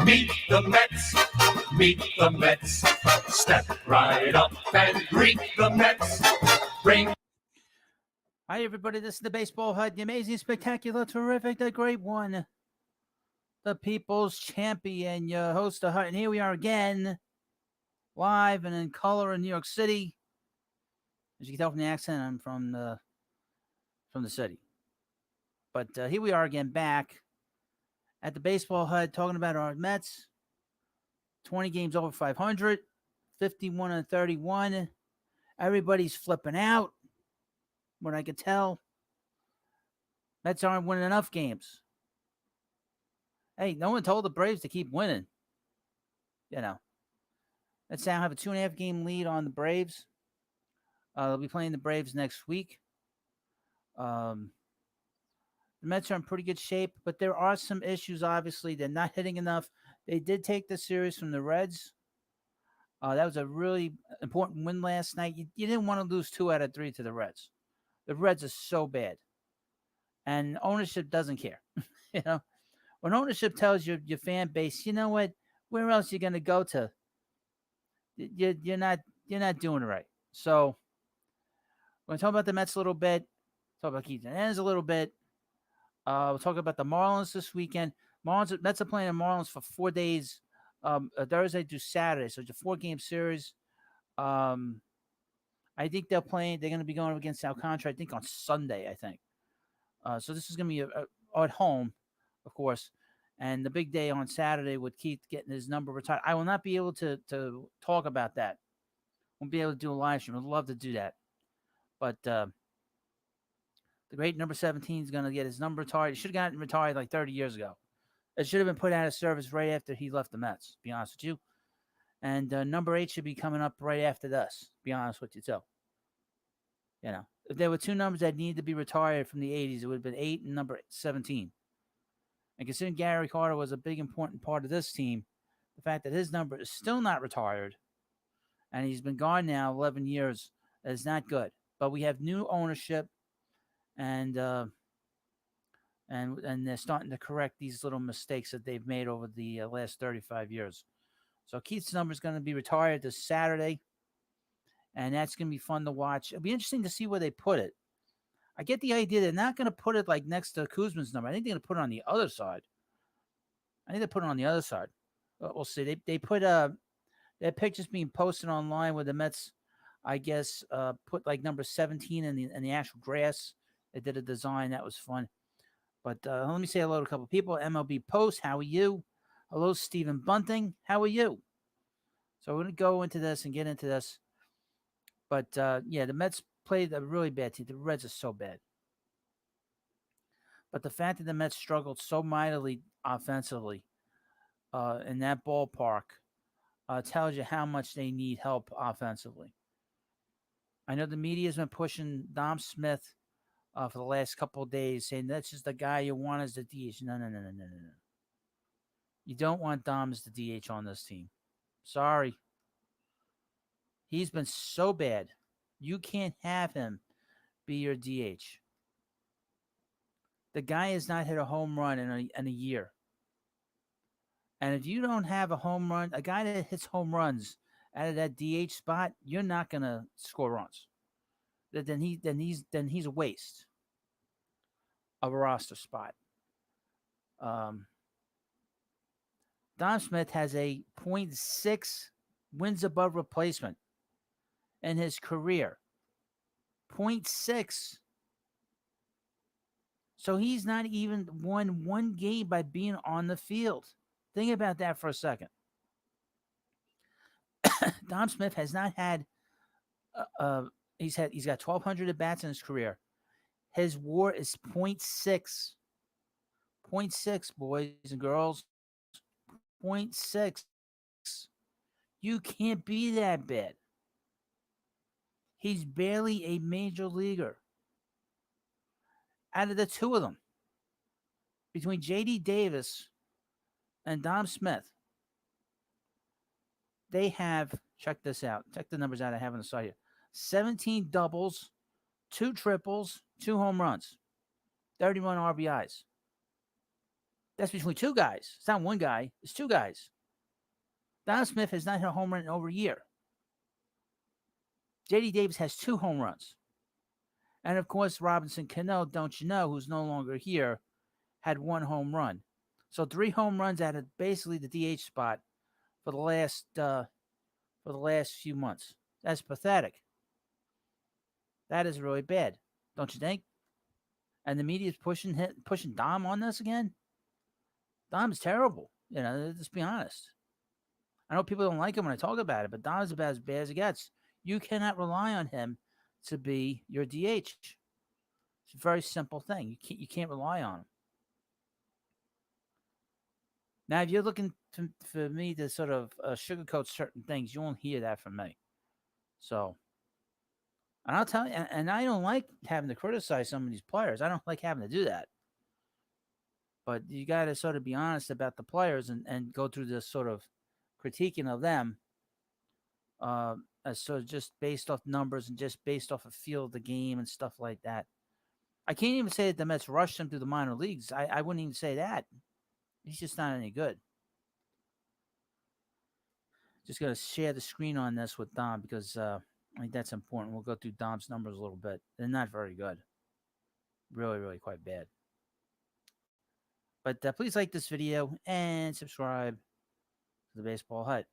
Meet the Mets, meet the Mets. Step right up and greet the Mets. Bring. Hi, everybody. This is the Baseball Hut, the amazing, spectacular, terrific, the great one, the people's champion, your host, the Hut. And here we are again, live and in color in New York City. As you can tell from the accent, I'm from the city. But here we are again, back at the Baseball Hut, talking about our Mets. 20 games over 500, 51-31. Everybody's flipping out. What I could tell, Mets aren't winning enough games. Hey, no one told the Braves to keep winning. You know, Mets now have a 2.5 game lead on the Braves. They'll be playing the Braves next week. The Mets are in pretty good shape, but there are some issues, obviously. They're not hitting enough. They did take the series from the Reds. That was a really important win last night. You didn't want to lose 2 out of 3 to the Reds. The Reds are so bad. And ownership doesn't care. You know, when ownership tells your fan base, you know what, where else are you going to go to? You're not doing it right. So we're going to talk about the Mets a little bit. Talk about Keith Hernandez a little bit. We'll talk about the Marlins this weekend. Mets are playing the Marlins for 4 days, Thursday through Saturday. So it's a 4-game series. I think they're going to be going up against Alcantara, I think, on Sunday, I think. So this is going to be at home, of course. And the big day on Saturday with Keith getting his number retired. I will not be able to talk about that. Won't be able to do a live stream. I'd love to do that. But the great number 17 is going to get his number retired. He should have gotten retired like 30 years ago. It should have been put out of service right after he left the Mets, to be honest with you. And number 8 should be coming up right after this, to be honest with you, too. You know, if there were 2 numbers that needed to be retired from the 80s, it would have been 8 and number 17. And considering Gary Carter was a big, important part of this team, the fact that his number is still not retired and he's been gone now 11 years is not good. But we have new ownership, and they're starting to correct these little mistakes that they've made over the last 35 years. So Keith's number is going to be retired this Saturday, and that's going to be fun to watch. It'll be interesting to see where they put it. I get the idea they're not going to put it like next to Kuzman's number. I think they're going to put it on the other side. We'll see. They put their pictures being posted online where the Mets, I guess, put like number 17 in the actual grass. They did a design that was fun. But let me say hello to a couple of people. MLB Post, how are you? Hello, Stephen Bunting. How are you? So we're going to go into this and get into this. But yeah, the Mets played a really bad team. The Reds are so bad. But the fact that the Mets struggled so mightily offensively in that ballpark tells you how much they need help offensively. I know the media has been pushing Dom Smith for the last couple of days, saying that's just the guy you want as the DH. No, no, no, no, no, no, no. You don't want Dom as the DH on this team. Sorry. He's been so bad. You can't have him be your DH. The guy has not hit a home run in a year. And if you don't have a home run, a guy that hits home runs out of that DH spot, you're not gonna score runs. Then he's a waste of a roster spot. Don Smith has a .6 wins above replacement in his career. .6. So he's not even won one game by being on the field. Think about that for a second. Dom Smith has not had. He's got 1,200 at bats in his career. His WAR is .6. .6, boys and girls. .6. You can't be that bad. He's barely a major leaguer. Out of the two of them, between J.D. Davis and Dom Smith, they have, check this out, check the numbers out I have on the side here, 17 doubles, 2 triples, 2 home runs, 31 RBIs. That's between 2 guys. It's not one guy, it's 2 guys. Dom Smith has not hit a home run in over a year. J.D. Davis has 2 home runs. And of course, Robinson Cano, don't you know, who's no longer here, had 1 home run. So 3 home runs out of basically the DH spot for the last few months. That's pathetic. That is really bad, don't you think? And the media is pushing Dom on this again. Dom's terrible. Let's be honest. I know people don't like him when I talk about it, but Dom's about as bad as it gets. You cannot rely on him to be your DH. It's a very simple thing. You can't rely on him. Now, if you're looking for me to sort of sugarcoat certain things, you won't hear that from me. So, and I'll tell you, and I don't like having to criticize some of these players. I don't like having to do that. But you got to sort of be honest about the players and go through this sort of critiquing of them as sort of just based off numbers and just based off a feel of the game and stuff like that. I can't even say that the Mets rushed him through the minor leagues. I wouldn't even say that. He's just not any good. Just going to share the screen on this with Dom because I think that's important. We'll go through Dom's numbers a little bit. They're not very good. Really, really quite bad. But please like this video and subscribe to the Baseball Hut.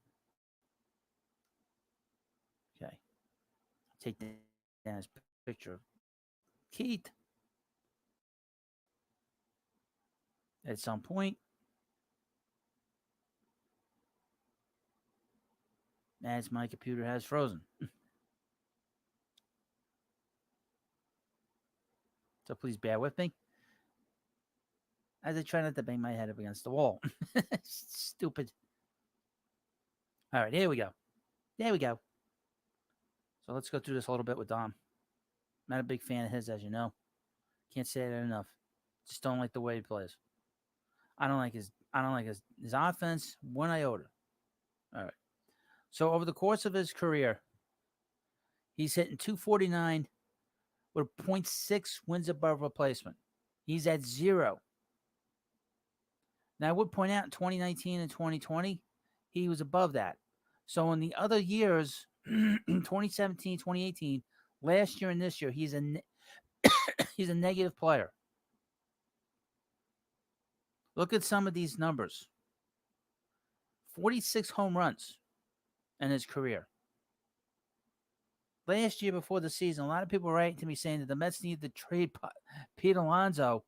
Okay. Take down his picture of Keith at some point. As my computer has frozen. So please bear with me as I try not to bang my head up against the wall. Stupid. All right, here we go. There we go. So let's go through this a little bit with Dom. Not a big fan of his, as you know. Can't say that enough. Just don't like the way he plays. I don't like his offense, one iota. All right. So over the course of his career, he's hitting .249 with .6 wins above replacement. He's at 0. Now, I would point out in 2019 and 2020, he was above that. So in the other years, 2017, 2018, last year and this year, he's a negative player. Look at some of these numbers. 46 home runs in his career. Last year before the season, a lot of people were writing to me saying that the Mets need to trade Pete Alonso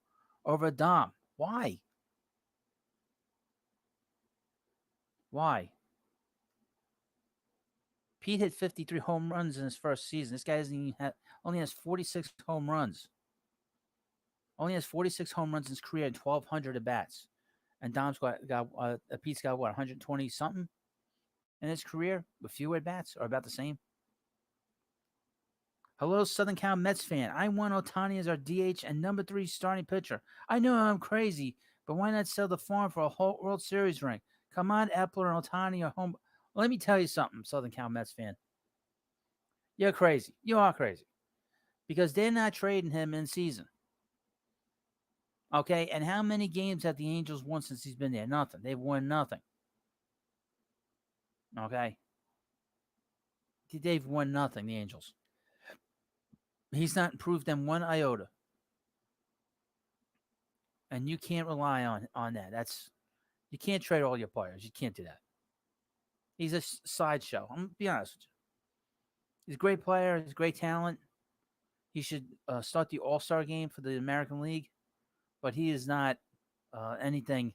over Dom. Why? Why? Pete hit 53 home runs in his first season. This guy only has 46 home runs. Only has 46 home runs in his career and 1,200 at bats. And Pete's got what, 120 something in his career with fewer at bats or about the same. Hello, Southern Cal Mets fan. I want Ohtani as our DH and number 3 starting pitcher. I know I'm crazy, but why not sell the farm for a whole World Series ring? Come on, Epler and Ohtani are home. Let me tell you something, Southern Cal Mets fan. You're crazy. You are crazy. Because they're not trading him in season. Okay, and how many games have the Angels won since he's been there? Nothing. They've won nothing. Okay? They've won nothing, the Angels. He's not improved them one iota. And you can't rely on that. You can't trade all your players. You can't do that. He's a sideshow. I'm going to be honest with you. He's a great player. He's great talent. He should start the All-Star game for the American League. But he is not anything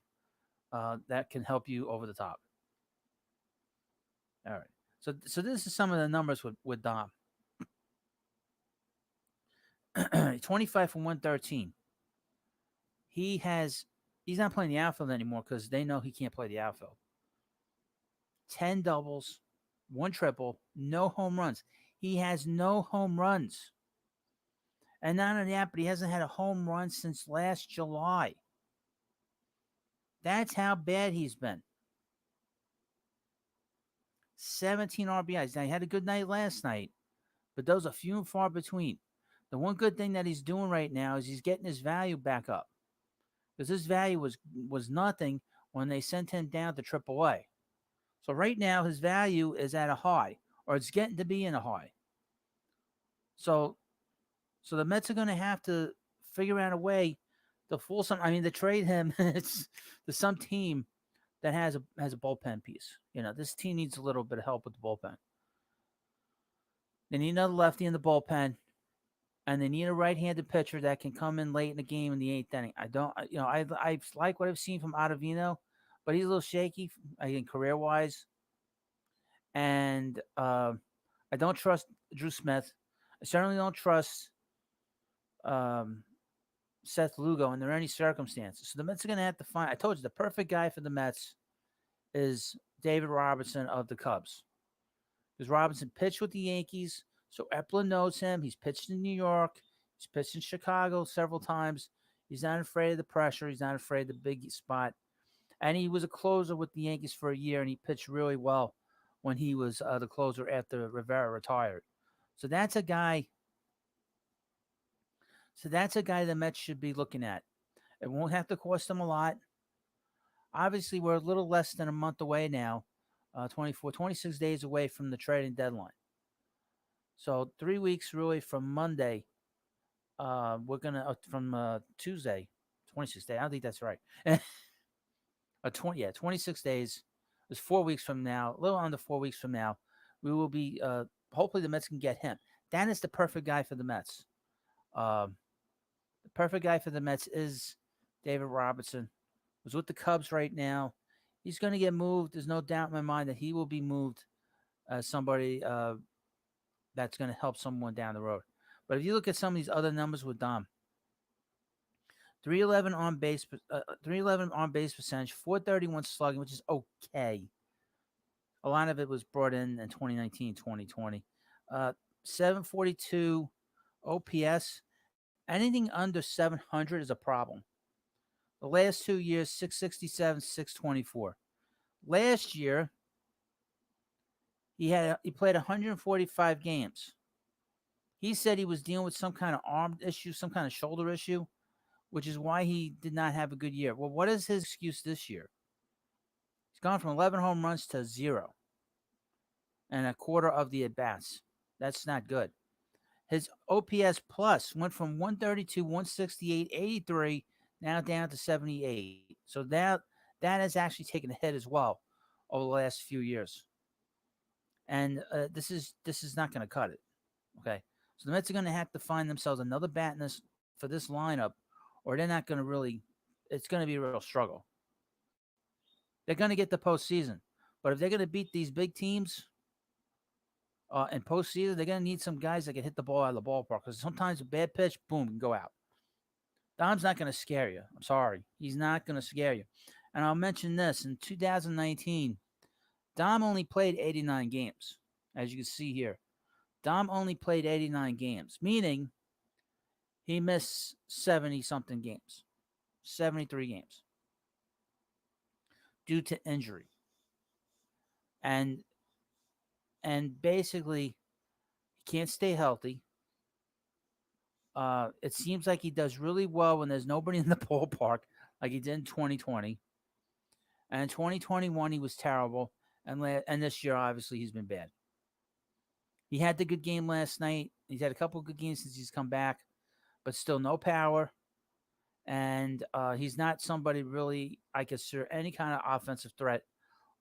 that can help you over the top. All right. So this is some of the numbers with Dom. 25 from 113. He's not playing the outfield anymore because they know he can't play the outfield. 10 doubles, 1 triple, no home runs. He has no home runs. And not only that, but he hasn't had a home run since last July. That's how bad he's been. 17 RBIs. Now, he had a good night last night, but those are few and far between. The one good thing that he's doing right now is he's getting his value back up. Because his value was nothing when they sent him down to AAA. So right now, his value is at a high, or it's getting to be in a high. So the Mets are going to have to figure out a way to to trade him to some team that has a bullpen piece. This team needs a little bit of help with the bullpen. They need another lefty in the bullpen, and they need a right-handed pitcher that can come in late in the game in the 8th inning. I like what I've seen from Ottavino, but he's a little shaky, I think, career-wise. And I don't trust Drew Smith. I certainly don't trust Seth Lugo under any circumstances. So the Mets are going to have to find. I told you the perfect guy for the Mets is David Robertson of the Cubs. Because Robinson pitched with the Yankees, so Epler knows him. He's pitched in New York. He's pitched in Chicago several times. He's not afraid of the pressure. He's not afraid of the big spot. And he was a closer with the Yankees for a year, and he pitched really well when he was the closer after Rivera retired. So that's a guy the Mets should be looking at. It won't have to cost them a lot. Obviously, we're a little less than a month away now, 26 days away from the trading deadline. So 3 weeks really from Monday. We're going to, from Tuesday, 26 days. I don't think that's right. 26 days. It's 4 weeks from now, a little under 4 weeks from now. We will be, hopefully the Mets can get him. That is the perfect guy for the Mets. The perfect guy for the Mets is David Robertson. He's with the Cubs right now. He's going to get moved. There's no doubt in my mind that he will be moved as somebody that's going to help someone down the road. But if you look at some of these other numbers with Dom, 311 on base percentage, 431 slugging, which is okay. A lot of it was brought in 2019, 2020. 742 OPS. Anything under 700 is a problem. The last 2 years, 667, 624. Last year, he played 145 games. He said he was dealing with some kind of arm issue, some kind of shoulder issue, which is why he did not have a good year. Well, what is his excuse this year? He's gone from 11 home runs to 0 and a quarter of the at-bats. That's not good. His OPS plus went from 132, 168, 83, now down to 78. So that has actually taken a hit as well over the last few years. And this is not going to cut it. Okay. So the Mets are going to have to find themselves another bat for this lineup, or they're not going to really, it's going to be a real struggle. They're going to get the postseason. But if they're going to beat these big teams, In postseason, they're going to need some guys that can hit the ball out of the ballpark because sometimes a bad pitch, boom, can go out. Dom's not going to scare you. I'm sorry. He's not going to scare you. And I'll mention this. In 2019, Dom only played 89 games, as you can see here. Dom only played 89 games, meaning he missed 70-something games, 73 games due to injury. And basically, he can't stay healthy. It seems like he does really well when there's nobody in the ballpark, like he did in 2020. And in 2021, he was terrible. And this year, obviously, he's been bad. He had the good game last night. He's had a couple of good games since he's come back, but still no power. And he's not somebody really I consider any kind of offensive threat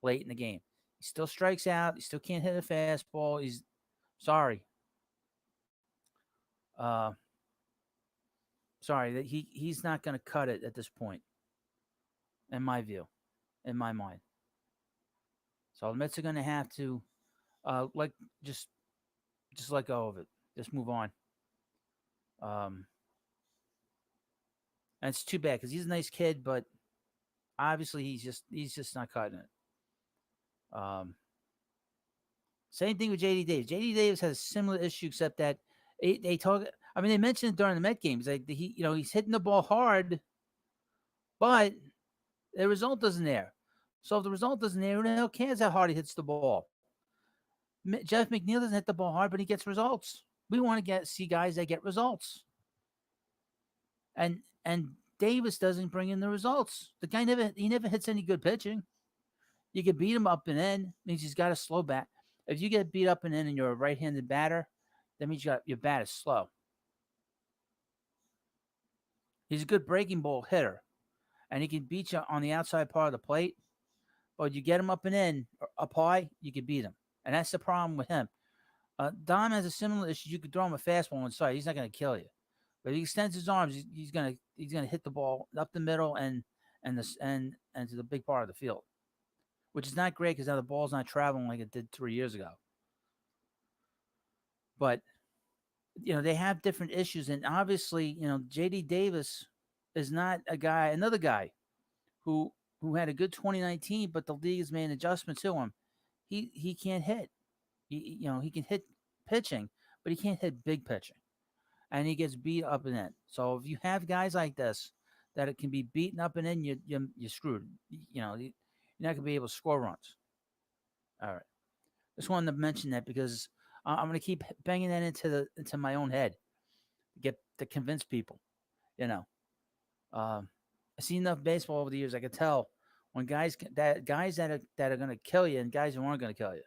late in the game. He still strikes out. He still can't hit a fastball. He's sorry. Sorry that he's not going to cut it at this point, in my view, in my mind. So the Mets are going to have to just let go of it. Just move on. And it's too bad because he's a nice kid, but obviously he's just not cutting it. Same thing with JD Davis. JD Davis has a similar issue, except that they talk. I mean, they mentioned it during the Met games. Like he's hitting the ball hard, but the result isn't there. So if the result isn't there, who the hell cares how hard he hits the ball? Jeff McNeil doesn't hit the ball hard, but he gets results. We want to see guys that get results. And Davis doesn't bring in the results. The guy never hits any good pitching. You can beat him up and in. Means he's got a slow bat. If you get beat up and in and you're a right-handed batter, that means your bat is slow. He's a good breaking ball hitter, and he can beat you on the outside part of the plate. But you get him up and in, or up high, you can beat him. And that's the problem with him. Dom has a similar issue. You could throw him a fastball inside. He's not going to kill you. But if he extends his arms, he's gonna hit the ball up the middle and to the big part of the field, which is not great because now the ball's not traveling like it did 3 years ago. But they have different issues, and obviously, JD Davis is not another guy who had a good 2019, but the league has made an adjustment to him. He can't hit. He can hit pitching, but he can't hit big pitching. And he gets beat up and in. So if you have guys like this that it can be beaten up and in, you're screwed. You're not gonna be able to score runs. All right, just wanted to mention that because I'm gonna keep banging that into my own head to convince people. I see enough baseball over the years. I can tell when guys that are gonna kill you and guys who aren't gonna kill you.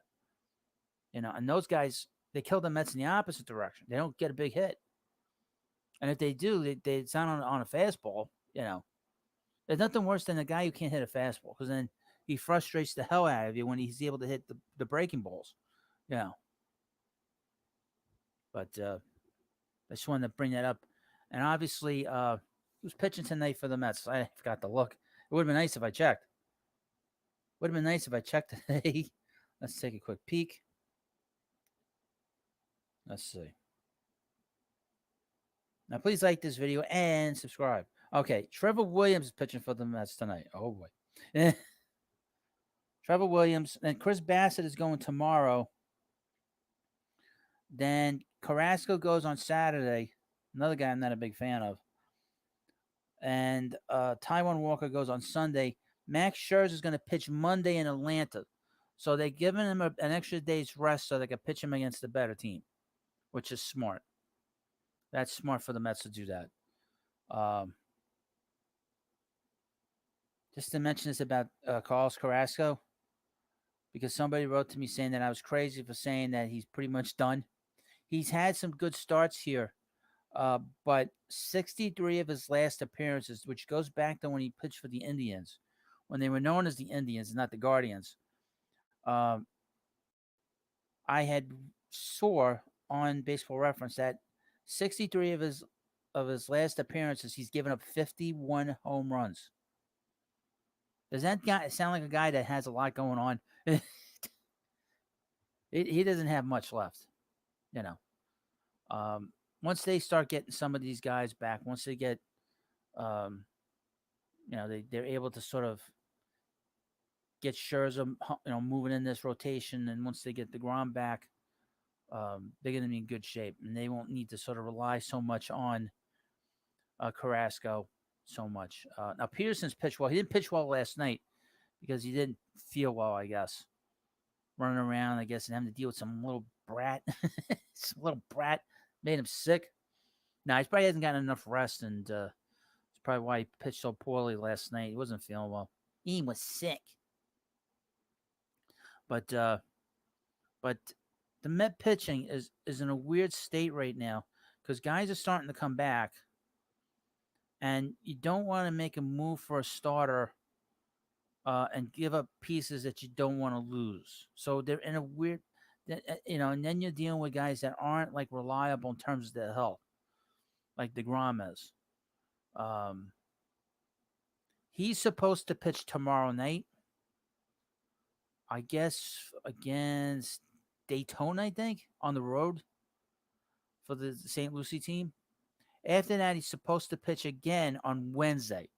And those guys, they kill the Mets in the opposite direction. They don't get a big hit. And if they do, it's not on a fastball. There's nothing worse than a guy who can't hit a fastball because then he frustrates the hell out of you when he's able to hit the breaking balls. But I just wanted to bring that up. And obviously, who's pitching tonight for the Mets? I forgot to look. It would have been nice if I checked. Today. Let's take a quick peek. Let's see. Now, please like this video and subscribe. Okay, Trevor Williams is pitching for the Mets tonight. Oh, boy. Trevor Williams. Then Chris Bassett is going tomorrow. Then Carrasco goes on Saturday. Another guy I'm not a big fan of. And Taijuan Walker goes on Sunday. Max Scherzer is going to pitch Monday in Atlanta. So they're giving him an extra day's rest so they can pitch him against the better team, which is smart. That's smart for the Mets to do that. Just to mention this about Carlos Carrasco, because somebody wrote to me saying that I was crazy for saying that he's pretty much done. He's had some good starts here, but 63 of his last appearances, which goes back to when he pitched for the Indians, when they were known as the Indians, not the Guardians. I had saw on Baseball Reference that 63 of his last appearances, he's given up 51 home runs. Does that guy sound like a guy that has a lot going on? He doesn't have much left. You know, um, once they start getting some of these guys back, once they get, um, they're able to sort of get Scherzer, moving in this rotation, and once they get DeGrom back, they're going to be in good shape, and they won't need to sort of rely so much on Carrasco so much. Now Peterson's pitched well. He didn't pitch well last night because he didn't feel well, I guess. Running around, I guess, and having to deal with some little brat. Some little brat made him sick. Now, he probably hasn't gotten enough rest, and it's probably why he pitched so poorly last night. He wasn't feeling well. He was sick. But but the Met pitching is in a weird state right now because guys are starting to come back, and you don't want to make a move for a starter and give up pieces that you don't want to lose. So they're in a weird, and then you're dealing with guys that aren't like reliable in terms of their health, like DeGrom is. He's supposed to pitch tomorrow night, I guess, against Daytona, I think, on the road for the St. Lucie team. After that, he's supposed to pitch again on Wednesday.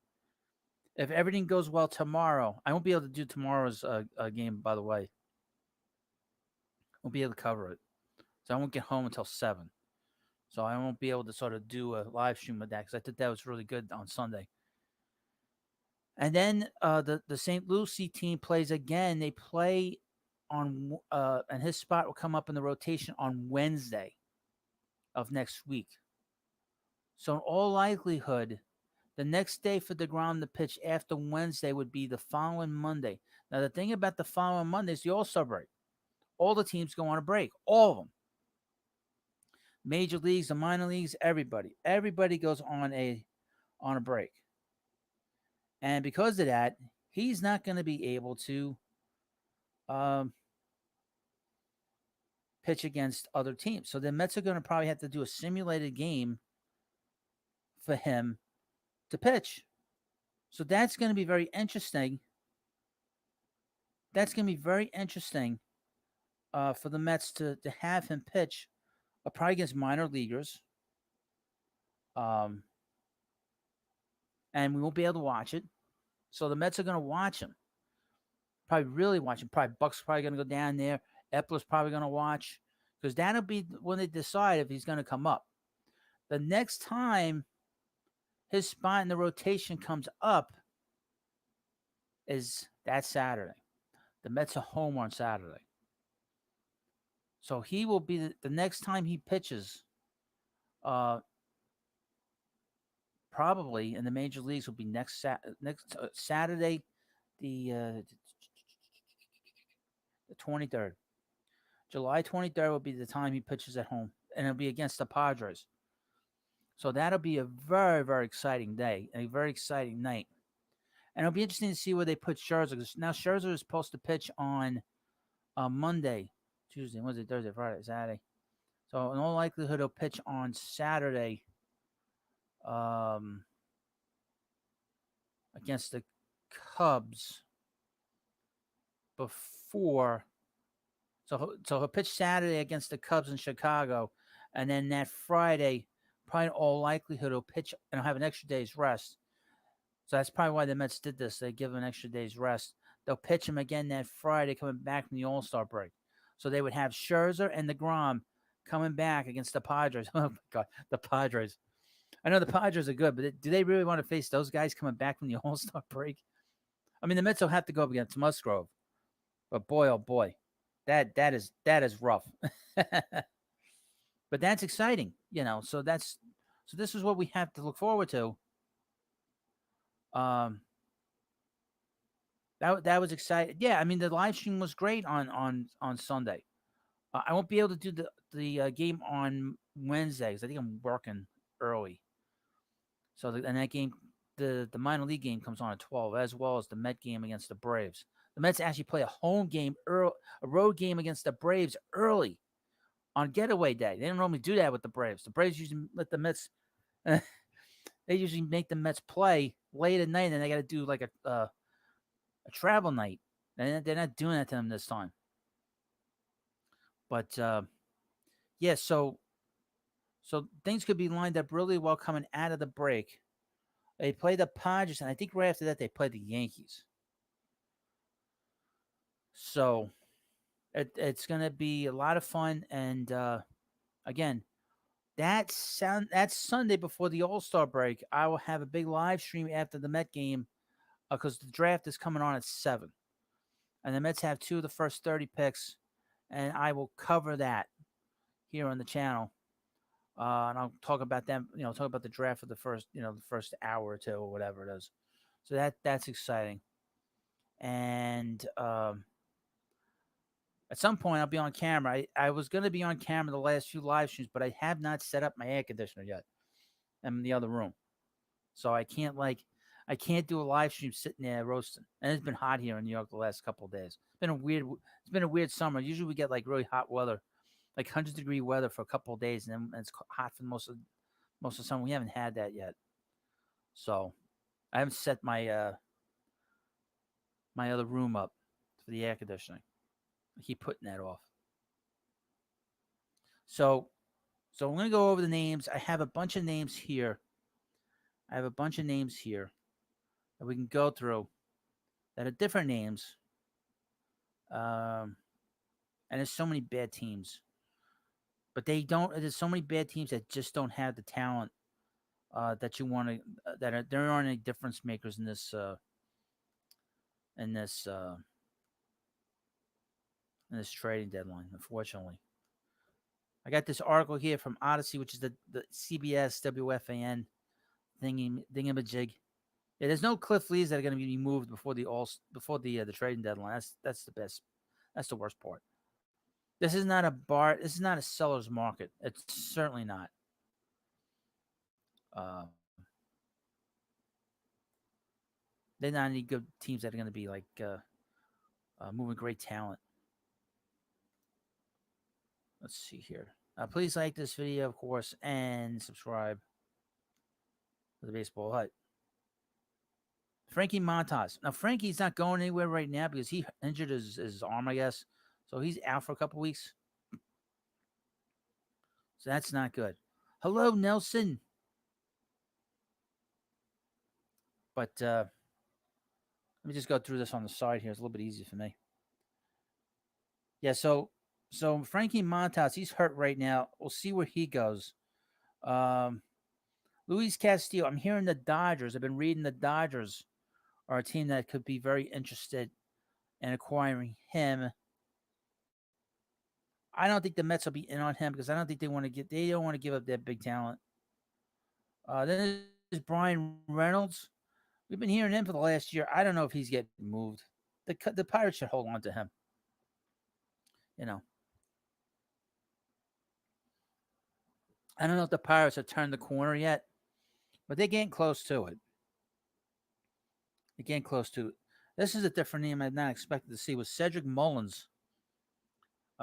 If everything goes well tomorrow, I won't be able to do tomorrow's game, by the way. I won't be able to cover it. So I won't get home until 7. So I won't be able to sort of do a live stream of that because I thought that was really good on Sunday. And then the St. Lucie team plays again. They play on, and his spot will come up in the rotation on Wednesday of next week. So in all likelihood, the next day for DeGrom to pitch after Wednesday would be the following Monday. Now, the thing about the following Monday is the All-Star break. All the teams go on a break. All of them. Major leagues, the minor leagues, everybody. Everybody goes on a break. And because of that, he's not going to be able to pitch against other teams. So the Mets are going to probably have to do a simulated game for him to pitch. So that's going to be very interesting. That's going to be very interesting for the Mets to have him pitch probably against minor leaguers. And we won't be able to watch it. So the Mets are going to watch him. Probably really watch him. Probably Buck's probably going to go down there. Epler's probably going to watch. Because that'll be when they decide if he's going to come up. The next time his spot in the rotation comes up is that Saturday. The Mets are home on Saturday. So he will be the next time he pitches, probably in the major leagues, will be next Saturday, the 23rd. July 23rd will be the time he pitches at home, and it'll be against the Padres. So that'll be a very, very exciting day and a very exciting night. And it'll be interesting to see where they put Scherzer. Because now Scherzer is supposed to pitch on Monday, Tuesday, Wednesday, Thursday, Friday, Saturday. So in all likelihood, he'll pitch on Saturday against the Cubs before. So he'll pitch Saturday against the Cubs in Chicago. And then that Friday, probably in all likelihood, he'll pitch and he'll have an extra day's rest. So that's probably why the Mets did this. They give him an extra day's rest. They'll pitch him again that Friday coming back from the All-Star break. So they would have Scherzer and DeGrom coming back against the Padres. Oh, my God, the Padres. I know the Padres are good, but do they really want to face those guys coming back from the All-Star break? I mean, the Mets will have to go up against Musgrove. But boy, oh boy, that is rough. But that's exciting, So this is what we have to look forward to. That was exciting. Yeah, I mean the live stream was great on Sunday. I won't be able to do the game on Wednesday because I think I'm working early. So and that game, the minor league game comes on at 12, as well as the Met game against the Braves. The Mets actually play a home game, a road game against the Braves early on getaway day. They don't normally do that with the Braves. The Braves usually let the Mets. They usually make the Mets play late at night, and they got to do like a travel night. And they're not doing that to them this time. But yeah, so things could be lined up really well coming out of the break. They play the Padres, and I think right after that they play the Yankees. So it's going to be a lot of fun. And again, that's Sunday before the All Star break. I will have a big live stream after the Met game because the draft is coming on at 7, and the Mets have 2 of the first 30 picks, and I will cover that here on the channel. And I'll talk about them. Talk about the draft for the first, the first hour or two or whatever it is. So that's exciting. And at some point, I'll be on camera. I was going to be on camera the last few live streams, but I have not set up my air conditioner yet. I'm in the other room, so I can't do a live stream sitting there roasting. And it's been hot here in New York the last couple of days. It's been a weird summer. Usually we get like really hot weather, like 100-degree weather for a couple of days, and then it's hot for most of the summer. We haven't had that yet, so I haven't set my other room up for the air conditioning. I keep putting that off. So I'm gonna go over the names. I have a bunch of names here. That we can go through that are different names. And there's so many bad teams, but they don't. There's so many bad teams that just don't have the talent that you want to. There aren't any difference makers in this in this uh, in this trading deadline. Unfortunately, I got this article here from Odyssey, which is the CBS WFAN thingamajig. Yeah, there's no Cliff Lees that are going to be moved before the trading deadline. That's the best. That's the worst part. This is not a bar. This is not a seller's market. It's certainly not. Uh, they're not any good teams that are going to be like moving great talent. Let's see here. Please like this video, of course, and subscribe to the Baseball Hut. Frankie Montas. Now, Frankie's not going anywhere right now because he injured his arm, I guess. So he's out for a couple weeks. So that's not good. Hello, Nelson. But let me just go through this on the side here. It's a little bit easier for me. Yeah, so Frankie Montas, he's hurt right now. We'll see where he goes. Luis Castillo, I'm hearing the Dodgers. I've been reading the Dodgers are a team that could be very interested in acquiring him. I don't think the Mets will be in on him because I don't think they don't want to give up that big talent. Then there's Brian Reynolds. We've been hearing him for the last year. I don't know if he's getting moved. The Pirates should hold on to him. I don't know if the Pirates have turned the corner yet, but they're getting close to it. This is a different name I'd not expected to see. Was Cedric Mullins.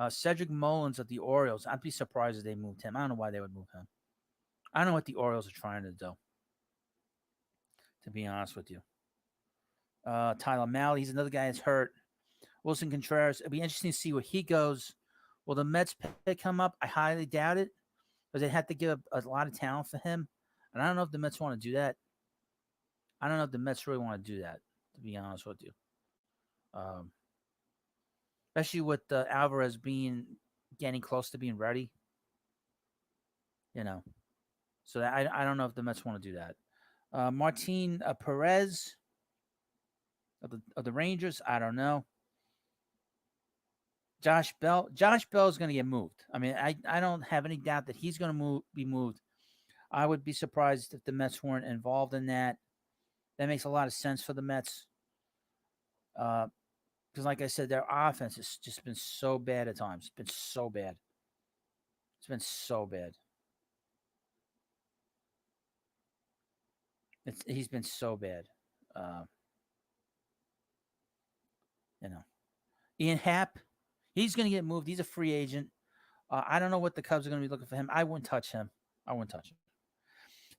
Cedric Mullins of the Orioles. I'd be surprised if they moved him. I don't know why they would move him. I don't know what the Orioles are trying to do, to be honest with you. Tyler Mahle, he's another guy that's hurt. Wilson Contreras. It'll be interesting to see where he goes. Will the Mets pick him up? I highly doubt it because they'd have to give a lot of talent for him. And I don't know if the Mets want to do that. I don't know if the Mets really want to do that, to be honest with you. Especially with Alvarez getting close to being ready. So I don't know if the Mets want to do that. Martin Perez of the Rangers, I don't know. Josh Bell is going to get moved. I mean, I don't have any doubt that he's going to be moved. I would be surprised if the Mets weren't involved in that. That makes a lot of sense for the Mets. Because, like I said, their offense has just been so bad at times. It's been so bad. He's been so bad. Ian Happ, he's going to get moved. He's a free agent. I don't know what the Cubs are going to be looking for him. I wouldn't touch him.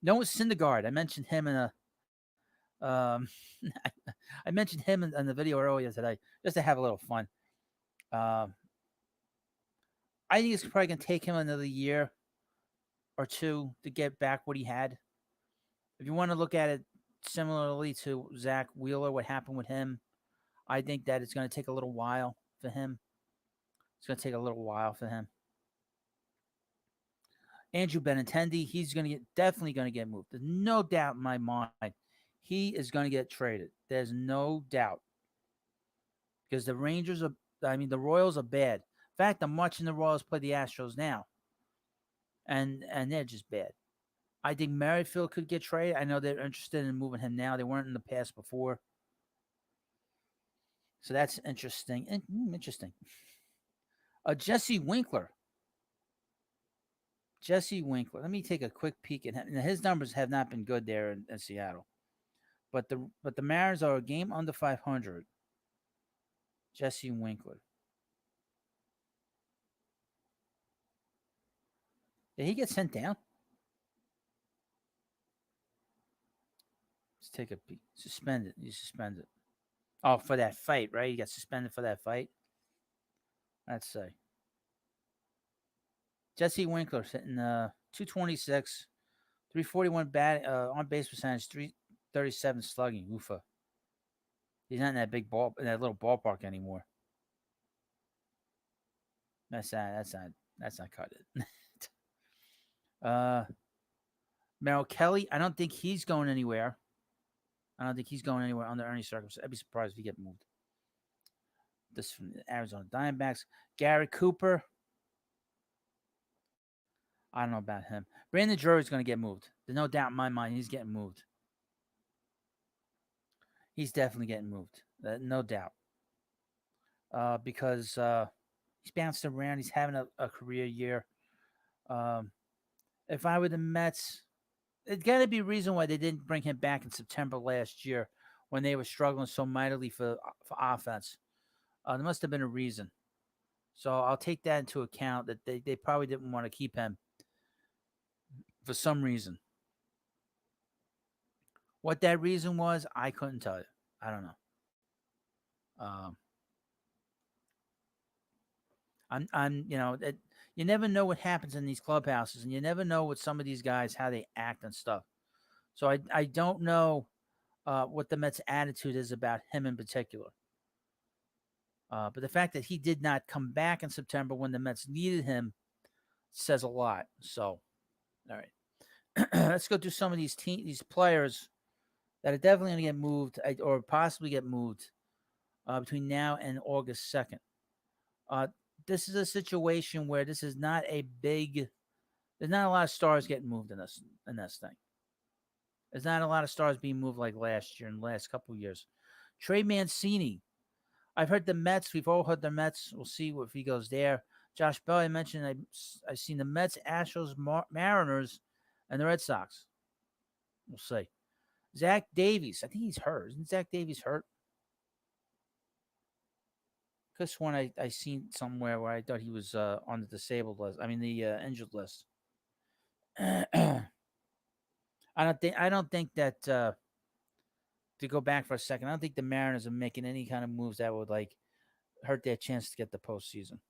Noah Syndergaard. I mentioned him in I mentioned him in the video earlier today just to have a little fun. I think it's probably going to take him another year or two to get back what he had. If you want to look at it similarly to Zach Wheeler, what happened with him, I think that it's going to take a little while for him. It's going to take a little while for him. Andrew Benintendi, he's going to get definitely going to get moved. There's no doubt in my mind. He is going to get traded. There's no doubt because the Rangers are. I mean, the Royals are bad. In fact, I'm watching the Royals play the Astros now, and they're just bad. I think Merrifield could get traded. I know they're interested in moving him now. They weren't in the past before, so that's interesting. Interesting. Jesse Winkler. Jesse Winkler. Let me take a quick peek at him. Now, his numbers have not been good there in Seattle, but the Mariners are a game under 500. Jesse Winkler. Did he get sent down? Let's take a peek. Suspended. You suspended. Oh, for that fight, right? You got suspended for that fight. Let's see. Jesse Winkler sitting 226, 341 bat on base percentage, 337 slugging. Oofa. He's not in that big ball in that little ballpark anymore. That's not cut it. Merrill Kelly, I don't think he's going anywhere. Under any circumstances. I'd be surprised if he get moved. This from the Arizona Diamondbacks. Gary Cooper. I don't know about him. Brandon Drury's going to get moved. There's no doubt in my mind he's getting moved. He's definitely getting moved. No doubt. Because he's bounced around. He's having a career year. If I were the Mets, it's got to be a reason why they didn't bring him back in September last year when they were struggling so mightily for offense. There must have been a reason. So I'll take that into account that they probably didn't want to keep him for some reason. What that reason was, I couldn't tell you. I don't know. You never know what happens in these clubhouses, and you never know what some of these guys, how they act and stuff. So I don't know what the Mets' attitude is about him in particular. But the fact that he did not come back in September when the Mets needed him says a lot. So, all right. Let's go through some of these players that are definitely going to get moved or possibly get moved between now and August 2nd. This is a situation where this is not a big. There's not a lot of stars getting moved in this thing. There's not a lot of stars being moved like last year and the last couple of years. Trey Mancini. I've heard the Mets. We've all heard the Mets. We'll see if he goes there. Josh Bell, I mentioned I've seen the Mets, Astros, Mariners, and the Red Sox. We'll see. Zach Davies. I think he's hurt. Isn't Zach Davies hurt? This one I seen somewhere where I thought he was on the disabled list. I mean the injured list. I don't think that to go back for a second, I don't think the Mariners are making any kind of moves that would hurt their chance to get the postseason.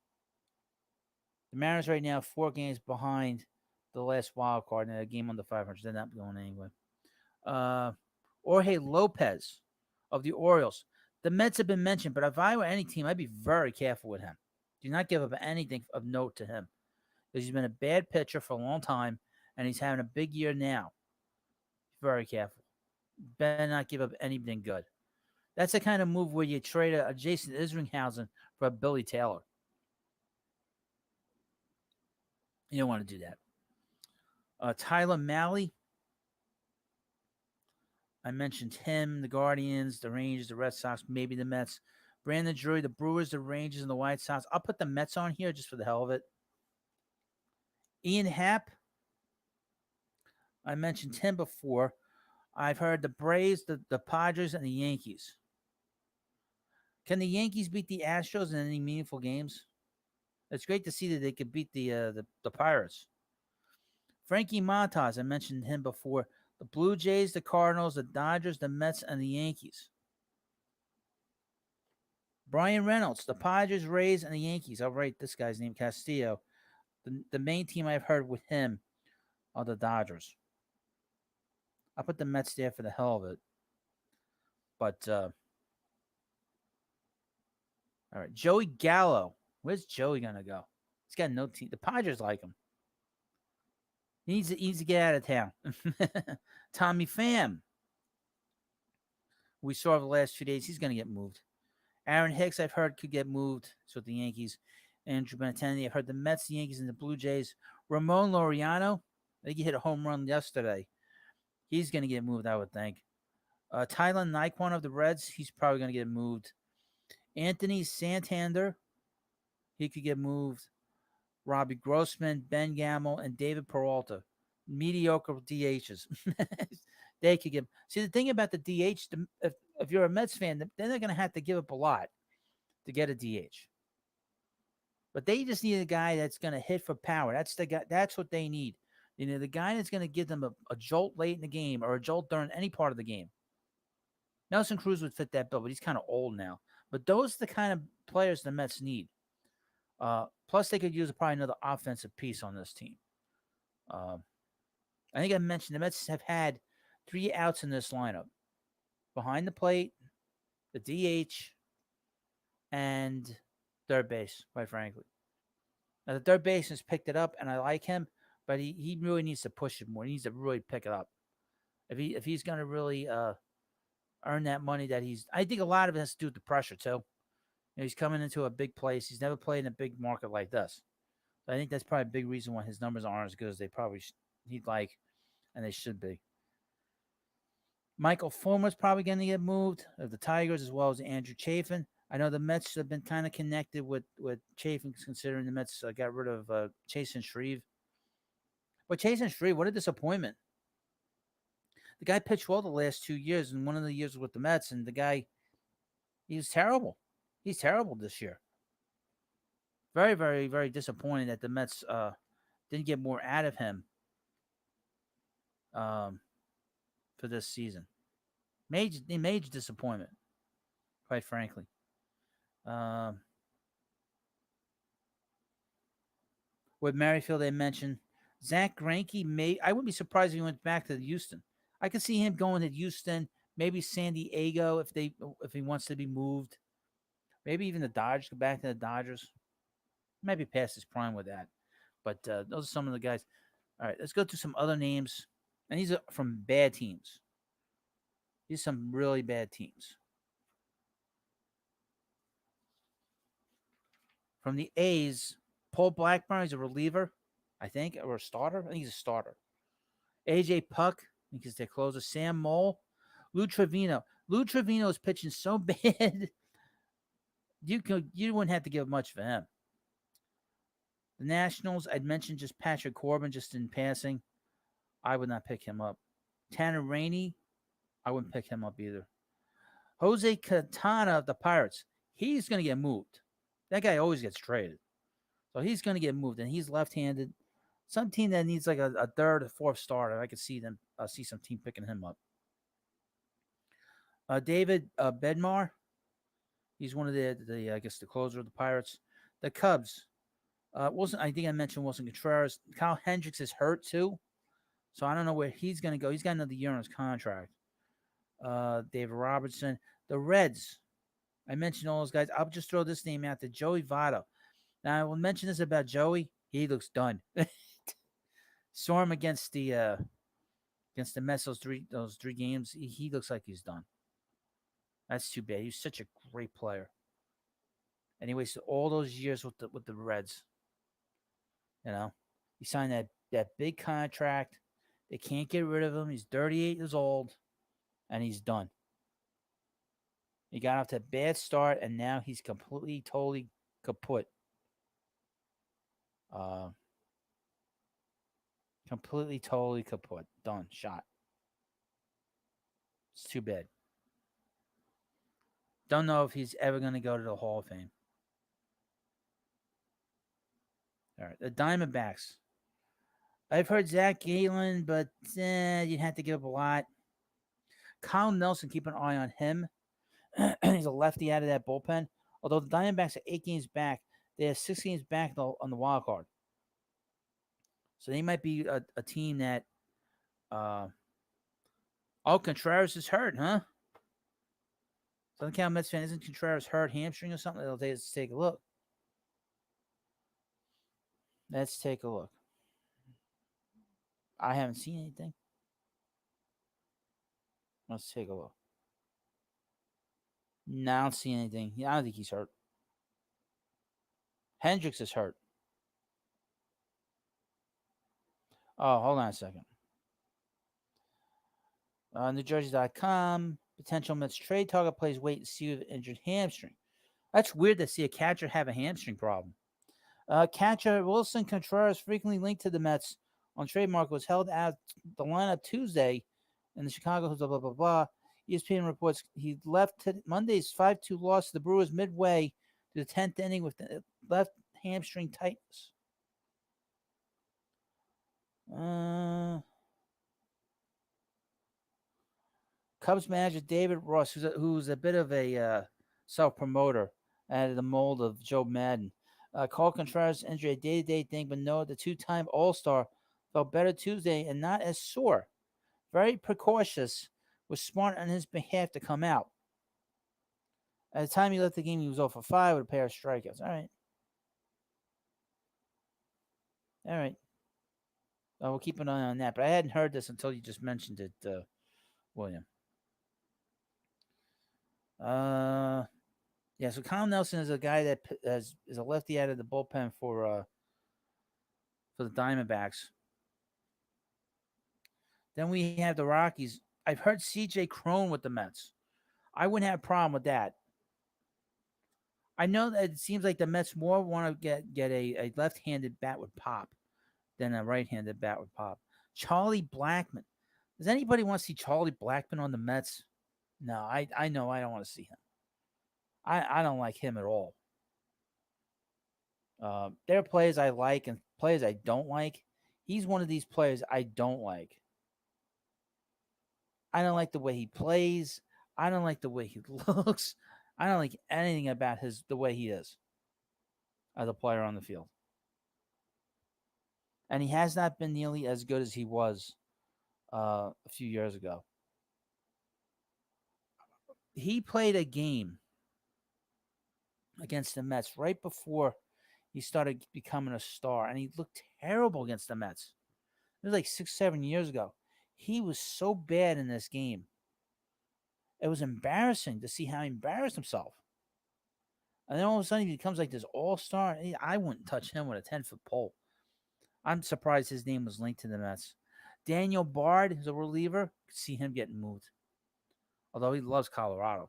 The Mariners right now 4 games behind the last wild card and a game under 500. They're not going anywhere. Jorge Lopez of the Orioles. The Mets have been mentioned, but if I were any team, I'd be very careful with him. Do not give up anything of note to him. Because he's been a bad pitcher for a long time, and he's having a big year now. Very careful. Better not give up anything good. That's the kind of move where you trade a Jason Isringhausen for a Billy Taylor. You don't want to do that. Tyler Mahle. I mentioned him, the Guardians, the Rangers, the Red Sox, maybe the Mets. Brandon Drury, the Brewers, the Rangers, and the White Sox. I'll put the Mets on here just for the hell of it. Ian Happ. I mentioned him before. I've heard the Braves, the Padres, and the Yankees. Can the Yankees beat the Astros in any meaningful games? It's great to see that they could beat the Pirates. Frankie Montas, I mentioned him before. The Blue Jays, the Cardinals, the Dodgers, the Mets, and the Yankees. Brian Reynolds, the Padres, Rays, and the Yankees. I'll write this guy's name, Castillo. The main team I've heard with him are the Dodgers. I put the Mets there for the hell of it. But all right, Joey Gallo. Where's Joey gonna go? He's got no team. The Padres like him. He needs to get out of town. Tommy Pham. We saw over the last 2 days. He's gonna get moved. Aaron Hicks, I've heard, could get moved. So the Yankees. Andrew Benintendi. I've heard the Mets, the Yankees, and the Blue Jays. Ramon Laureano. I think he hit a home run yesterday. He's gonna get moved, I would think. Tylen Naquan of the Reds. He's probably gonna get moved. Anthony Santander. He could get moved. Robbie Grossman, Ben Gamel, and David Peralta. Mediocre DHs. They could give. See, the thing about the DH, if you're a Mets fan, then they're going to have to give up a lot to get a DH. But they just need a guy that's going to hit for power. That's the guy. That's what they need. You know, the guy that's going to give them a jolt late in the game or a jolt during any part of the game. Nelson Cruz would fit that bill, but he's kind of old now. But those are the kind of players the Mets need. Plus, they could use probably another offensive piece on this team. I think I mentioned the Mets have had 3 outs in this lineup. Behind the plate, the DH, and third base, quite frankly. Now, the third baseman's picked it up, and I like him, but he really needs to push it more. He needs to really pick it up. If he's going to really earn that money that he's... I think a lot of it has to do with the pressure, too. He's coming into a big place. He's never played in a big market like this. So I think that's probably a big reason why his numbers aren't as good as they probably he'd like, and they should be. Michael Fulmer's probably going to get moved of the Tigers, as well as Andrew Chafin. I know the Mets have been kind of connected with Chafin, considering the Mets got rid of Chase and Shreve. But Chase and Shreve, what a disappointment. The guy pitched well the last 2 years, and one of the years was with the Mets, and the guy, he was terrible. He's terrible this year. Very, very, very disappointing that the Mets didn't get more out of him for this season. Major disappointment, quite frankly. With Merrifield, they mentioned Zach Greinke. I wouldn't be surprised if he went back to Houston. I could see him going to Houston, maybe San Diego if he wants to be moved. Maybe even the Dodgers, go back to the Dodgers. Maybe past his prime with that. But those are some of the guys. All right, let's go to some other names. And these are from bad teams. These are some really bad teams. From the A's, Paul Blackburn is a reliever, I think, or a starter. I think he's a starter. AJ Puck, I think he's their closer. Sam Mole. Lou Trevino. Lou Trevino is pitching so bad. You wouldn't have to give much for him. The Nationals, I'd mentioned just Patrick Corbin, just in passing. I would not pick him up. Tanner Rainey, I wouldn't pick him up either. Jose Quintana of the Pirates, he's going to get moved. That guy always gets traded. So he's going to get moved, and he's left-handed. Some team that needs like a third or fourth starter, I could see some team picking him up. David Bednar, he's one of the I guess the closer of the Pirates. The Cubs, I think I mentioned Wilson Contreras. Kyle Hendricks is hurt too, so I don't know where he's going to go. He's got another year on his contract. David Robertson. The Reds, I mentioned all those guys. I'll just throw this name out there, Joey Votto. Now, I will mention this about Joey. He looks done. Saw him against the Mets those three games. He looks like he's done. That's too bad. He's such a great player. And he wasted all those years with the Reds. You know, he signed that big contract. They can't get rid of him. He's 38 years old, and he's done. He got off to a bad start, and now he's completely, totally kaput. Completely, totally kaput. Done. Shot. It's too bad. Don't know if he's ever going to go to the Hall of Fame. All right. The Diamondbacks. I've heard Zach Gallen, but you'd have to give up a lot. Kyle Nelson, keep an eye on him. He's a lefty out of that bullpen. Although the Diamondbacks are 8 games back, they have 6 games back on the wild card. So they might be a team that. Uh, oh, Contreras is hurt, huh? Southern Cal Mets fan, isn't Contreras hurt, hamstring or something? Let's take a look. Let's take a look. I haven't seen anything. Let's take a look. No, I don't see anything. Yeah, I don't think he's hurt. Hendricks is hurt. Oh, hold on a second. NewJersey.com. Potential Mets trade target plays wait and see with injured hamstring. That's weird to see a catcher have a hamstring problem. Catcher Wilson Contreras, frequently linked to the Mets on trade market, was held out the lineup Tuesday in the Chicago blah blah blah blah. ESPN reports he left Monday's 5-2 loss to the Brewers midway to the 10th inning with the left hamstring tightness. Cubs manager David Ross, who's a bit of a self-promoter, added the mold of Joe Madden. Called Contreras' injury a day-to-day thing, but noted the two-time All-Star felt better Tuesday and not as sore. Very precautious, was smart on his behalf to come out. At the time he left the game, he was 0 for 5 with a pair of strikeouts. All right. All right. We'll keep an eye on that. But I hadn't heard this until you just mentioned it, William. Yeah, so Kyle Nelson is a guy that is a lefty out of the bullpen for the Diamondbacks. Then we have the Rockies. I've heard CJ Cron with the Mets. I wouldn't have a problem with that. I know that it seems like the Mets more want to get a left-handed bat with pop than a right-handed bat with pop. Charlie Blackmon. Does anybody want to see Charlie Blackmon on the Mets? No, I know I don't want to see him. I don't like him at all. There are players I like and players I don't like. He's one of these players I don't like. I don't like the way he plays. I don't like the way he looks. I don't like anything about the way he is as a player on the field. And he has not been nearly as good as he was a few years ago. He played a game against the Mets right before he started becoming a star, and he looked terrible against the Mets. It was like 6-7 years ago. He was so bad in this game. It was embarrassing to see how he embarrassed himself. And then all of a sudden he becomes like this all-star. I wouldn't touch him with a 10-foot pole. I'm surprised his name was linked to the Mets. Daniel Bard is a reliever. Could see him getting moved. Although he loves Colorado.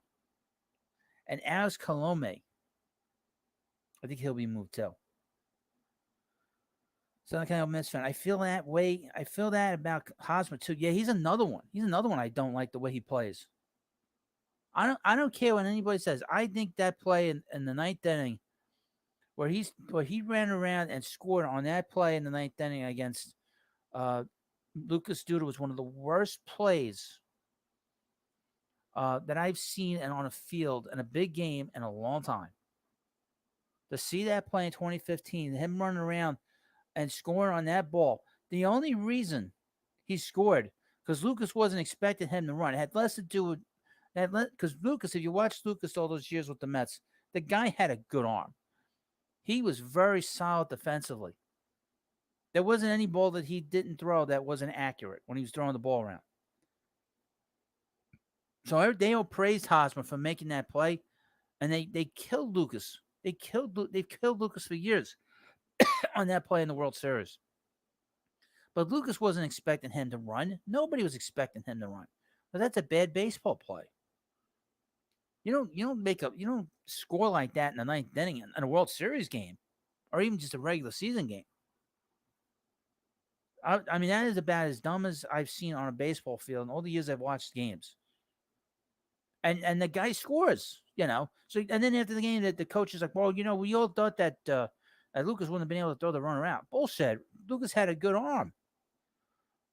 And Alex Colome. I think he'll be moved too. So I'm kind of Mets fan. I feel that way. I feel that about Hosmer too. Yeah, he's another one. He's another one I don't like the way he plays. I don't care what anybody says. I think that play in the ninth inning, where he ran around and scored on that play in the ninth inning against Lucas Duda, was one of the worst plays that I've seen and on a field in a big game in a long time. To see that play in 2015, him running around and scoring on that ball, the only reason he scored because Lucas wasn't expecting him to run. It had less to do with that, because Lucas, if you watch Lucas all those years with the Mets, the guy had a good arm. He was very solid defensively. There wasn't any ball that he didn't throw that wasn't accurate when he was throwing the ball around. So they all praised Hosmer for making that play, and they killed Lucas. They've killed Lucas for years on that play in the World Series. But Lucas wasn't expecting him to run. Nobody was expecting him to run. But that's a bad baseball play. You don't score like that in the ninth inning in a World Series game, or even just a regular season game. I mean, that is about as dumb as I've seen on a baseball field in all the years I've watched games. And the guy scores, So and then after the game, the coach is like, "Well, we all thought that Lucas wouldn't have been able to throw the runner out." Bullshit. Lucas had a good arm.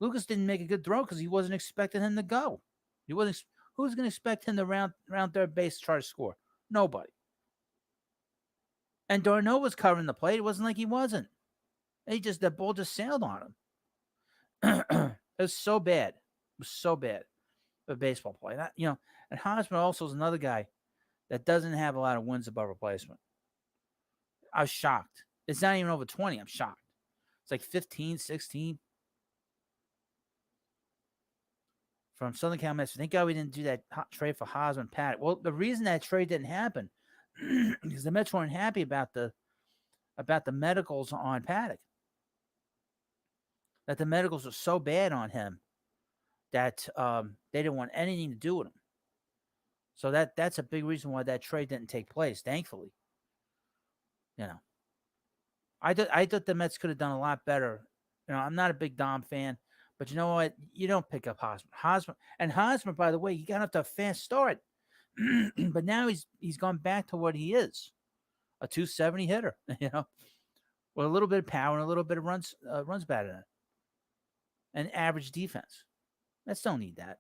Lucas didn't make a good throw because he wasn't expecting him to go. He wasn't. Who's going to expect him to round third base to try to score? Nobody. And Darno was covering the plate. It wasn't like he wasn't. And the ball just sailed on him. It was so bad. It was so bad. A baseball play. And Hosmer also is another guy that doesn't have a lot of wins above replacement. I was shocked. It's not even over 20. I'm shocked. It's like 15, 16. From Southern Cal Mets. Thank God we didn't do that trade for Hosmer and Paddock. Well, the reason that trade didn't happen because the Mets weren't happy about the medicals on Paddock. That the medicals were so bad on him that they didn't want anything to do with him. So that's a big reason why that trade didn't take place. Thankfully, I thought the Mets could have done a lot better. I'm not a big Dom fan, but you know what? You don't pick up Hosmer. Hosmer, by the way, he got off to a fast start, but now he's gone back to what he is, a 270 hitter. With a little bit of power and a little bit of runs batted in it, and average defense. Mets don't need that.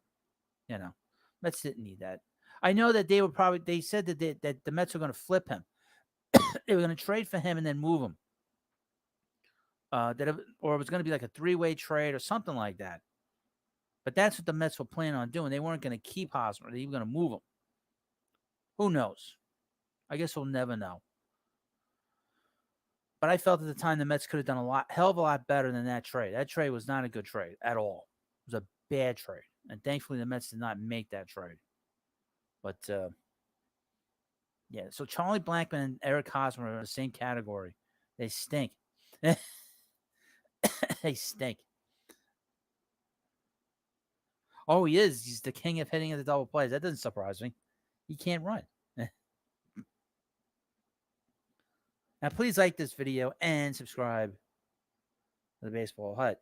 Mets didn't need that. I know that they said that the Mets were going to flip him. They were going to trade for him and then move him. Or it was going to be like a 3-way trade or something like that. But that's what the Mets were planning on doing. They weren't going to keep Hosmer. They were going to move him. Who knows? I guess we'll never know. But I felt at the time the Mets could have done hell of a lot better than that trade. That trade was not a good trade at all. It was a bad trade. And thankfully the Mets did not make that trade. But, yeah. So Charlie Blackmon and Eric Hosmer are in the same category. They stink. They stink. Oh, he is. He's the king of hitting at the double plays. That doesn't surprise me. He can't run. Now, please like this video and subscribe to the Baseball Hut.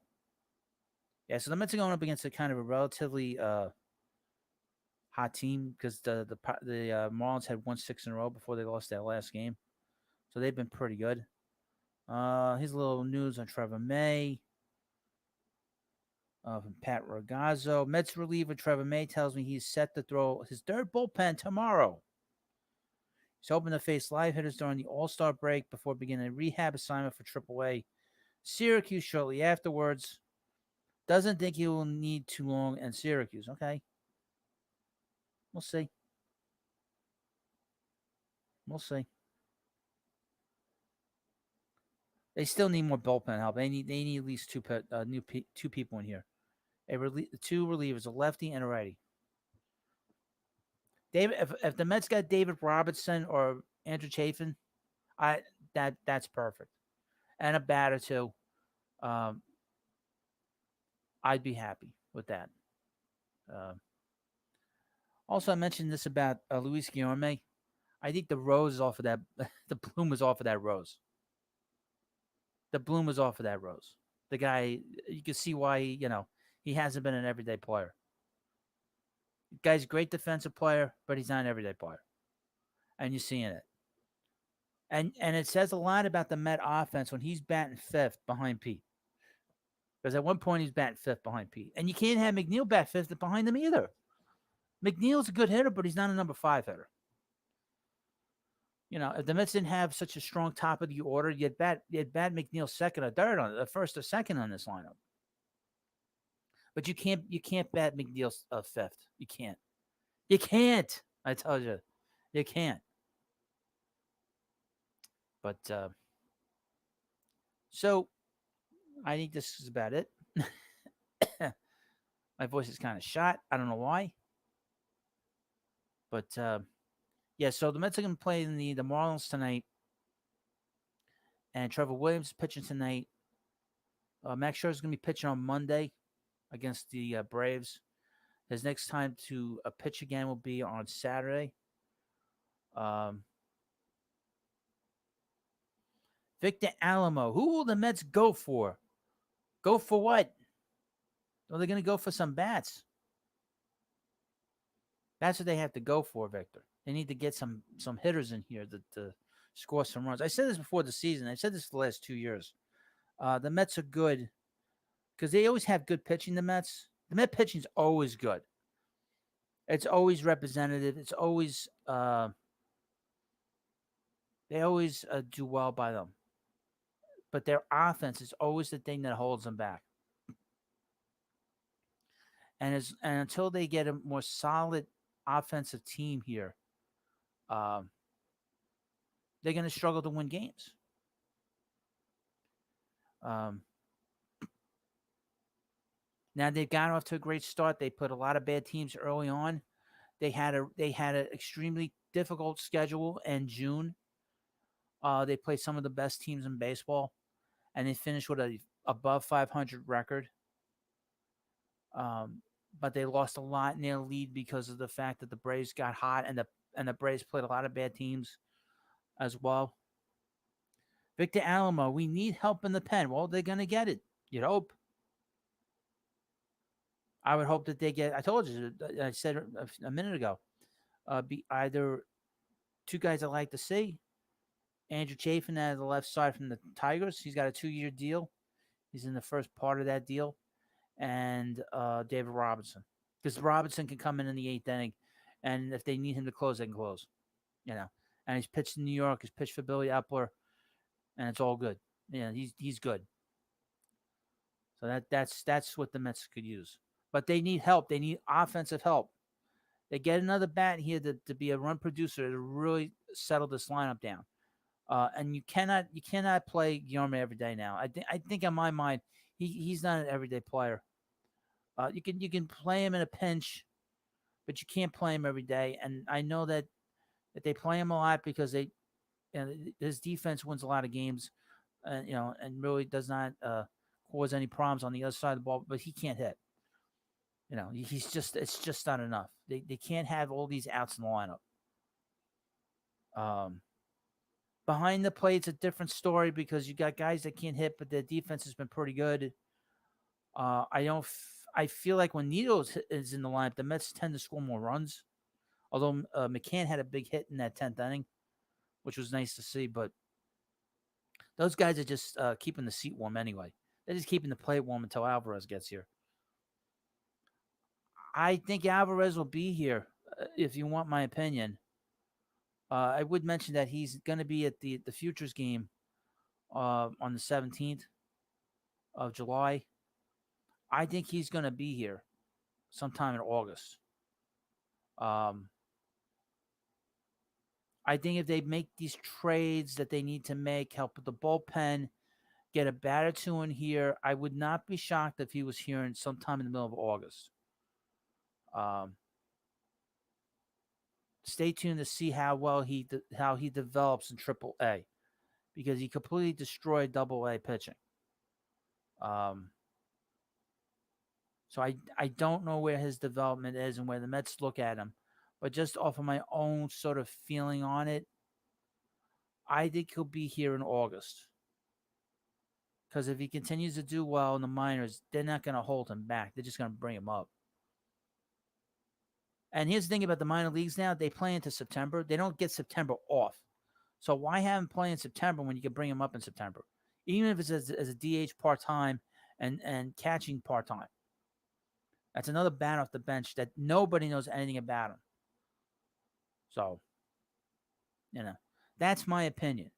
Yeah, so the Mets are going up against a kind of a relatively hot team because the Marlins had won 6 in a row before they lost that last game. So they've been pretty good. Here's a little news on Trevor May. From Pat Ragazzo. Mets reliever Trevor May tells me he's set to throw his third bullpen tomorrow. He's hoping to face live hitters during the All-Star break before beginning a rehab assignment for AAA Syracuse shortly afterwards. Doesn't think he will need too long in Syracuse. Okay. We'll see. We'll see. They still need more bullpen help. They need at least two people in here. Two relievers, a lefty and a righty. David, if the Mets got David Robertson or Andrew Chafin, that's perfect, and a batter too. I'd be happy with that. Also, I mentioned this about Luis Guillorme. I think the rose is off of that. The bloom was off of that rose. The bloom was off of that rose. The guy, you can see why he hasn't been an everyday player. The guy's a great defensive player, but he's not an everyday player. And you're seeing it. And it says a lot about the Met offense when he's batting 5th behind Pete. Because at one point he's batting 5th behind Pete. And you can't have McNeil bat 5th behind him either. McNeil's a good hitter, but he's not a number 5 hitter. If the Mets didn't have such a strong top of the order, you'd bat McNeil second or third on it, first or second on this lineup. But you can't bat McNeil 5th. You can't. You can't. I told you, you can't. But so I think this is about it. My voice is kind of shot. I don't know why. But yeah, so the Mets are going to play the Marlins tonight. And Trevor Williams is pitching tonight. Max Scherzer is going to be pitching on Monday against the Braves. His next time to pitch again will be on Saturday. Victor Alamo. Who will the Mets go for? Go for what? Are they going to go for some bats? That's what they have to go for, Victor. They need to get some hitters in here to score some runs. I said this before the season. I said this for the last 2 years. The Mets are good because they always have good pitching, the Mets. The Met pitching is always good. It's always representative. It's always they always do well by them. but their offense is always the thing that holds them back. And until they get a more solid offensive team here, um, they're going to struggle to win games. Um, Now they've got off to a great start. They put a lot of bad teams early on. They had an extremely difficult schedule in June. They played some of the best teams in baseball, and they finished with a above 500 record. Um, but they lost a lot in their lead because of the fact that the Braves got hot, and the Braves played a lot of bad teams as well. Victor Alamo, we need help in the pen. Well, they're gonna get it. You'd hope. I would hope that they get. I told you. I said a minute ago. Be either two guys I like to see. Andrew Chafin out of the left side from the Tigers. He's got a 2-year deal. He's in the first part of that deal. And David Robinson. Because Robinson can come in the 8th inning. And if they need him to close, they can close. And he's pitched in New York. He's pitched for Billy Epler. And it's all good. He's good. So that's what the Mets could use. But they need help. They need offensive help. They get another bat here to be a run producer to really settle this lineup down. And you cannot play Guillorme every day now. I think in my mind he's not an everyday player. You can play him in a pinch, but you can't play him every day. And I know that they play him a lot because his defense wins a lot of games, and really does not cause any problems on the other side of the ball. But he can't hit. It's just not enough. They can't have all these outs in the lineup. Behind the plate, it's a different story because you got guys that can't hit, but their defense has been pretty good. I feel like when Nito is in the lineup, the Mets tend to score more runs. Although McCann had a big hit in that 10th inning, which was nice to see. But those guys are just keeping the seat warm anyway. They're just keeping the plate warm until Alvarez gets here. I think Alvarez will be here, if you want my opinion. I would mention that he's going to be at the Futures game on the 17th of July. I think he's going to be here sometime in August. I think if they make these trades that they need to make, help with the bullpen, get a bat or two in here, I would not be shocked if he was here in sometime in the middle of August. Stay tuned to see how well he develops in AAA, because he completely destroyed AA pitching. So I don't know where his development is and where the Mets look at him, but just off of my own sort of feeling on it, I think he'll be here in August. Because if he continues to do well in the minors, they're not going to hold him back. They're just going to bring him up. And here's the thing about the minor leagues now. They play into September. They don't get September off. So why have him play in September when you can bring him up in September? Even if it's as a DH part-time and catching part-time. That's another bat off the bench that nobody knows anything about him. So, that's my opinion.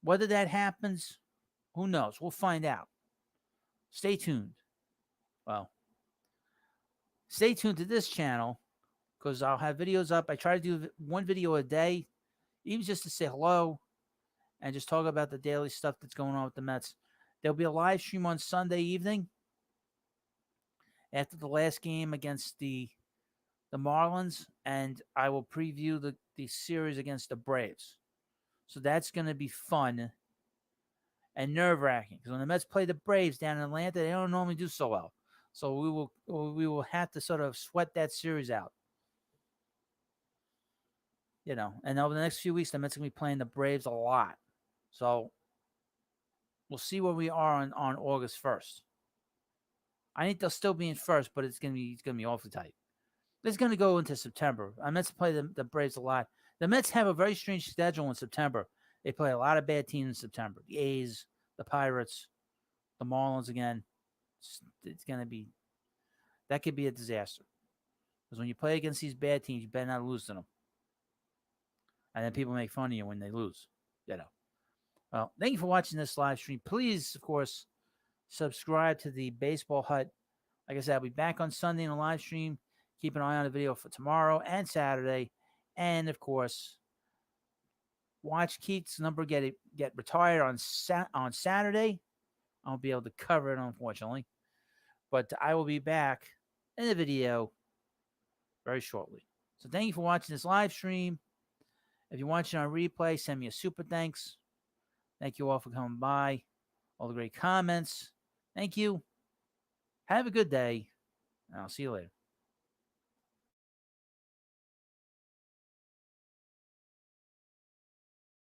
Whether that happens, who knows? We'll find out. Stay tuned. Well, stay tuned to this channel because I'll have videos up. I try to do one video a day, even just to say hello and just talk about the daily stuff that's going on with the Mets. There'll be a live stream on Sunday evening after the last game against the Marlins, and I will preview the series against the Braves. So that's going to be fun and nerve-wracking because when the Mets play the Braves down in Atlanta, they don't normally do so well. So we will have to sort of sweat that series out. And over the next few weeks, the Mets are going to be playing the Braves a lot. So we'll see where we are on August 1st. I think they'll still be in first, but it's going to be awfully tight. It's going to go into September. The Mets play the Braves a lot. The Mets have a very strange schedule in September. They play a lot of bad teams in September. The A's, the Pirates, the Marlins again. It's going to be – that could be a disaster. Because when you play against these bad teams, you better not lose to them. And then people make fun of you when they lose, Well, thank you for watching this live stream. Please, of course, subscribe to the Baseball Hut. Like I said, I'll be back on Sunday in a live stream. Keep an eye on the video for tomorrow and Saturday. And, of course, watch Keith's number get retired on Saturday. I won't be able to cover it, unfortunately. But I will be back in the video very shortly. So thank you for watching this live stream. If you're watching on replay, send me a super thanks. Thank you all for coming by. All the great comments. Thank you. Have a good day. And I'll see you later.